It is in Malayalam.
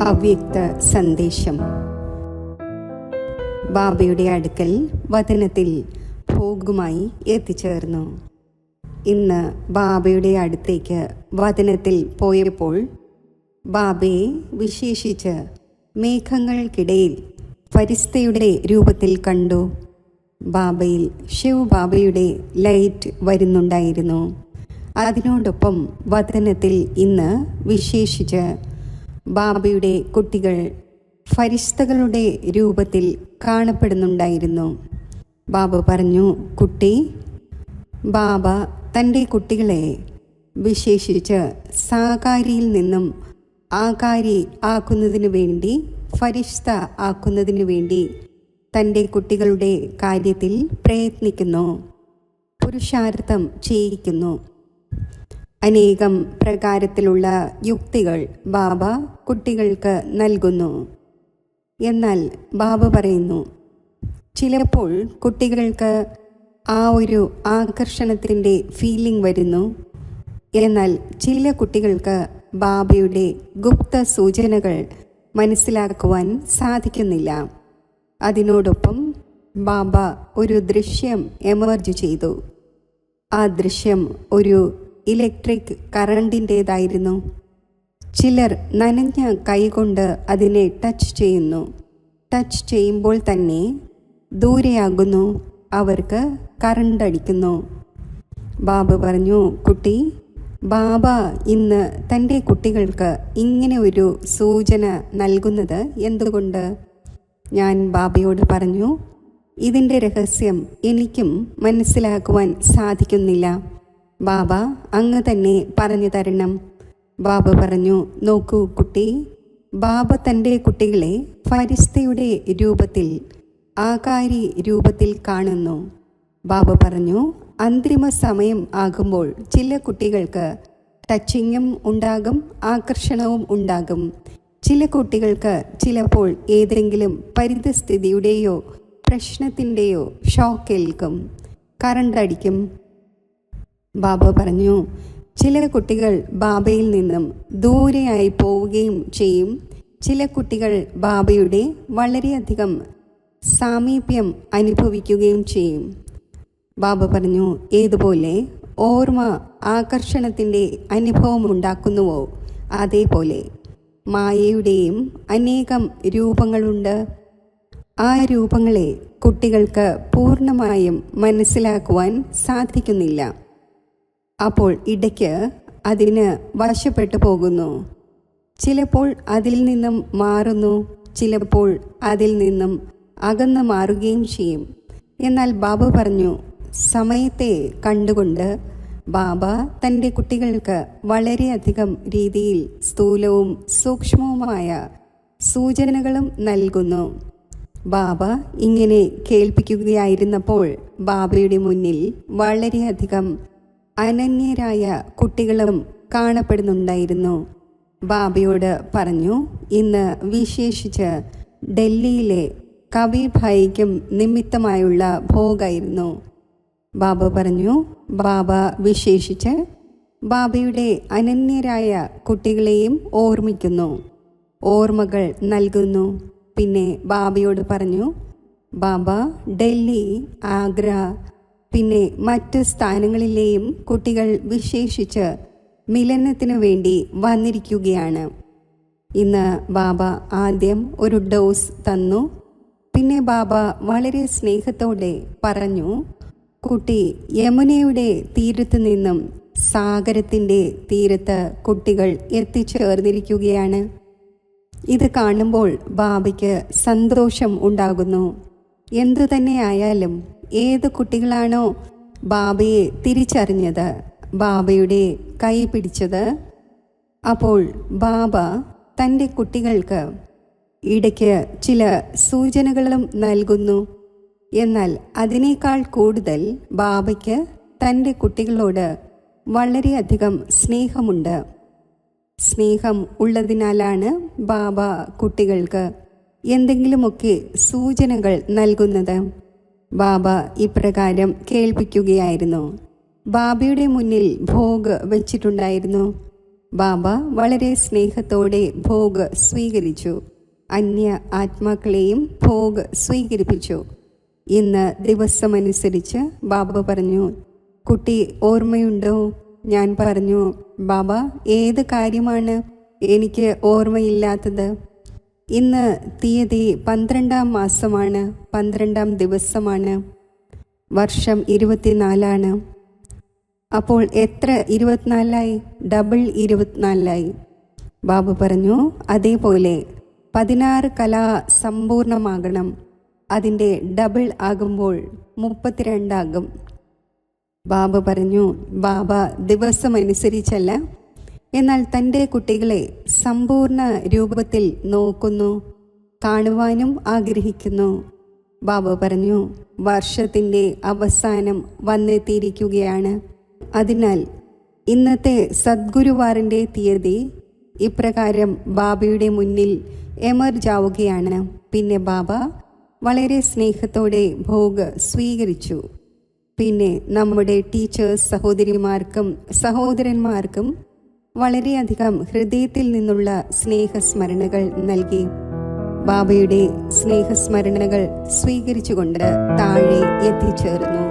അവ്യക്ത സന്ദേശം. ബാബയുടെ അടുക്കൽ വചനത്തിൽ ഭോഗുമായി എത്തിച്ചേർന്നു. ഇന്ന് ബാബയുടെ അടുത്തേക്ക് വചനത്തിൽ പോയപ്പോൾ ബാബയെ വിശേഷിച്ച് മേഘങ്ങൾക്കിടയിൽ ഫരിസ്തയുടെ രൂപത്തിൽ കണ്ടു. ബാബയിൽ ശിവ് ബാബയുടെ ലൈറ്റ് വരുന്നുണ്ടായിരുന്നു. അതിനോടൊപ്പം വചനത്തിൽ ഇന്ന് വിശേഷിച്ച് ബാബയുടെ കുട്ടികൾ ഫരിസ്തകളുടെ രൂപത്തിൽ കാണപ്പെടുന്നുണ്ടായിരുന്നു. ബാബ പറഞ്ഞു, കുട്ടി, ബാബ തൻ്റെ കുട്ടികളെ വിശേഷിച്ച് സാകാരിയിൽ നിന്നും ആകാരി ആക്കുന്നതിനു വേണ്ടി, ഫരിസ്ത ആക്കുന്നതിനു വേണ്ടി തൻ്റെ കുട്ടികളുടെ കാര്യത്തിൽ പ്രയത്നിക്കുന്നു, പുരുഷാർത്ഥം ചെയ്യിക്കുന്നു. അനേകം പ്രകാരത്തിലുള്ള യുക്തികൾ ബാബ കുട്ടികൾക്ക് നൽകുന്നു. എന്നാൽ ബാബ പറയുന്നു, ചിലപ്പോൾ കുട്ടികൾക്ക് ആ ഒരു ആകർഷണത്തിൻ്റെ ഫീലിംഗ് വരുന്നു. എന്നാൽ ചില കുട്ടികൾക്ക് ബാബയുടെ ഗുപ്ത സൂചനകൾ മനസ്സിലാക്കുവാൻ സാധിക്കുന്നില്ല. അതിനോടൊപ്പം ബാബ ഒരു ദൃശ്യം എമർജ് ചെയ്തു. ആ ദൃശ്യം ഒരു ഇലക്ട്രിക് കറണ്ടിൻ്റേതായിരുന്നു. ചിലർ നനഞ്ഞ കൈകൊണ്ട് അതിനെ ടച്ച് ചെയ്യുന്നു. ടച്ച് ചെയ്യുമ്പോൾ തന്നെ ദൂരെയാകുന്നു, അവർക്ക് കറണ്ട് അടിക്കുന്നു. ബാബ പറഞ്ഞു, കുട്ടി, ബാബ ഇന്ന് തൻ്റെ കുട്ടികൾക്ക് ഇങ്ങനെ ഒരു സൂചന നൽകുന്നത് എന്തുകൊണ്ട്? ഞാൻ ബാബയോട് പറഞ്ഞു, ഇതിൻ്റെ രഹസ്യം എനിക്കും മനസ്സിലാക്കുവാൻ സാധിക്കുന്നില്ല. ബാബ അങ്ങ് തന്നെ പറഞ്ഞു തരണം. ബാബ പറഞ്ഞു, നോക്കൂ കുട്ടി, ബാബ തൻ്റെ കുട്ടികളെ ഫരിസ്തയുടെ രൂപത്തിൽ, ആകാരി രൂപത്തിൽ കാണുന്നു. ബാബ പറഞ്ഞു, അന്തിമ സമയം ആകുമ്പോൾ ചില കുട്ടികൾക്ക് ടച്ചിങ്ങും ഉണ്ടാകും, ആകർഷണവും ഉണ്ടാകും. ചില കുട്ടികൾക്ക് ചിലപ്പോൾ ഏതെങ്കിലും പരിതസ്ഥിതിയുടെയോ പ്രശ്നത്തിൻ്റെയോ ഷോക്കേൽക്കും, കറണ്ടടിക്കും. ബാബ പറഞ്ഞു, ചില കുട്ടികൾ ബാബയിൽ നിന്നും ദൂരെയായി പോവുകയും ചെയ്യും. ചില കുട്ടികൾ ബാബയുടെ വളരെയധികം സാമീപ്യം അനുഭവിക്കുകയും ചെയ്യും. ബാബ പറഞ്ഞു, ഏതുപോലെ ഓർമ്മ ആകർഷണത്തിൻ്റെ അനുഭവം ഉണ്ടാക്കുന്നുവോ അതേപോലെ മായയുടെയും അനേകം രൂപങ്ങളുണ്ട്. ആ രൂപങ്ങളെ കുട്ടികൾക്ക് പൂർണ്ണമായും മനസ്സിലാക്കുവാൻ സാധിക്കുന്നില്ല. അപ്പോൾ ഇടയ്ക്ക് അതിന് വശപ്പെട്ടു പോകുന്നു. ചിലപ്പോൾ അതിൽ നിന്നും മാറുന്നു, ചിലപ്പോൾ അതിൽ നിന്നും അകന്നു മാറുകയും ചെയ്യും. എന്നാൽ ബാബ പറഞ്ഞു, സമയത്തെ കണ്ടുകൊണ്ട് ബാബ തൻ്റെ കുട്ടികൾക്ക് വളരെയധികം രീതിയിൽ സ്ഥൂലവും സൂക്ഷ്മവുമായ സൂചനകളും നൽകുന്നു. ബാബ ഇങ്ങനെ കേൾപ്പിക്കുകയായിരുന്നപ്പോൾ ബാബയുടെ മുന്നിൽ വളരെയധികം അനന്യരായ കുട്ടികളും കാണപ്പെടുന്നുണ്ടായിരുന്നു. ബാബയോട് പറഞ്ഞു, ഇന്ന് വിശേഷിച്ച് ഡൽഹിയിലെ കബീർ ഭായിക്കും നിമിത്തമായുള്ള ഭോഗായിരുന്നു. ബാബ പറഞ്ഞു, ബാബ വിശേഷിച്ച് ബാബയുടെ അനന്യരായ കുട്ടികളെയും ഓർമ്മിക്കുന്നു, ഓർമ്മകൾ നൽകുന്നു. പിന്നെ ബാബയോട് പറഞ്ഞു, ബാബ ഡൽഹി, ആഗ്ര, പിന്നെ മറ്റ് സ്ഥാനങ്ങളിലെയും കുട്ടികൾ വിശേഷിച്ച് മിലനത്തിനു വേണ്ടി വന്നിരിക്കുകയാണ്. ഇന്ന് ബാബ ആദ്യം ഒരു ഡോസ് തന്നു. പിന്നെ ബാബ വളരെ സ്നേഹത്തോടെ പറഞ്ഞു, കുട്ടി, യമുനയുടെ തീരത്ത് നിന്നും സാഗരത്തിൻ്റെ തീരത്ത് കുട്ടികൾ എത്തിച്ചേർന്നിരിക്കുകയാണ്. ഇത് കാണുമ്പോൾ ബാബയ്ക്ക് സന്തോഷം ഉണ്ടാകുന്നു. എന്തു തന്നെ ആയാലും ഏത് കുട്ടികളാണോ ബാബയെ തിരിച്ചറിഞ്ഞത്, ബാബയുടെ കൈ പിടിച്ചത്, അപ്പോൾ ബാബ തൻ്റെ കുട്ടികൾക്ക് ഇടയ്ക്ക് ചില സൂചനകളും നൽകുന്നു. എന്നാൽ അതിനേക്കാൾ കൂടുതൽ ബാബയ്ക്ക് തൻ്റെ കുട്ടികളോട് വളരെയധികം സ്നേഹമുണ്ട്. സ്നേഹം ഉള്ളതിനാലാണ് ബാബ കുട്ടികൾക്ക് എന്തെങ്കിലുമൊക്കെ സൂചനകൾ നൽകുന്നത്. ബാബ ഇപ്രകാരം കേൾപ്പിക്കുകയായിരുന്നു. ബാബയുടെ മുന്നിൽ ഭോഗ് വെച്ചിട്ടുണ്ടായിരുന്നു. ബാബ വളരെ സ്നേഹത്തോടെ ഭോഗ് സ്വീകരിച്ചു. അന്യ ആത്മാക്കളെയും ഭോഗ് സ്വീകരിപ്പിച്ചു. ഇന്ന് ദിവസമനുസരിച്ച് ബാബ പറഞ്ഞു, കുട്ടി ഓർമ്മയുണ്ടോ? ഞാൻ പറഞ്ഞു, ബാബ, ഏത് കാര്യമാണ് എനിക്ക് ഓർമ്മയില്ലാത്തത്? ഇന്ന് തീയതി 12-ാം മാസമാണ്, 12-ാം ദിവസമാണ്, വർഷം 24 അപ്പോൾ എത്ര 24ആയി? ഡബിൾ 24ആയി. ബാബ പറഞ്ഞു, അതേപോലെ 16 കല സമ്പൂർണമാകണം. അതിൻ്റെ ഡബിൾ ആകുമ്പോൾ 32 ആകും. ബാബ പറഞ്ഞു, ബാബ ദിവസമനുസരിച്ചല്ല, എന്നാൽ തൻ്റെ കുട്ടികളെ സമ്പൂർണ്ണ രൂപത്തിൽ നോക്കുന്നു, കാണുവാനും ആഗ്രഹിക്കുന്നു. ബാബ പറഞ്ഞു, വർഷത്തിൻ്റെ അവസാനം വന്നെത്തിയിരിക്കുകയാണ്. അതിനാൽ ഇന്നത്തെ സദ്ഗുരുവാറിൻ്റെ തീയതി ഇപ്രകാരം ബാബയുടെ മുന്നിൽ എമർജ് ആവുകയാണ്. പിന്നെ ബാബ വളരെ സ്നേഹത്തോടെ ഭോഗ് സ്വീകരിച്ചു. പിന്നെ നമ്മുടെ ടീച്ചേഴ്സ് സഹോദരിമാർക്കും സഹോദരന്മാർക്കും വളരെയധികം ഹൃദയത്തിൽ നിന്നുള്ള സ്നേഹസ്മരണകൾ നൽകി. ബാബയുടെ സ്നേഹസ്മരണകൾ സ്വീകരിച്ചുകൊണ്ട് താഴെ എത്തിച്ചേർന്നു.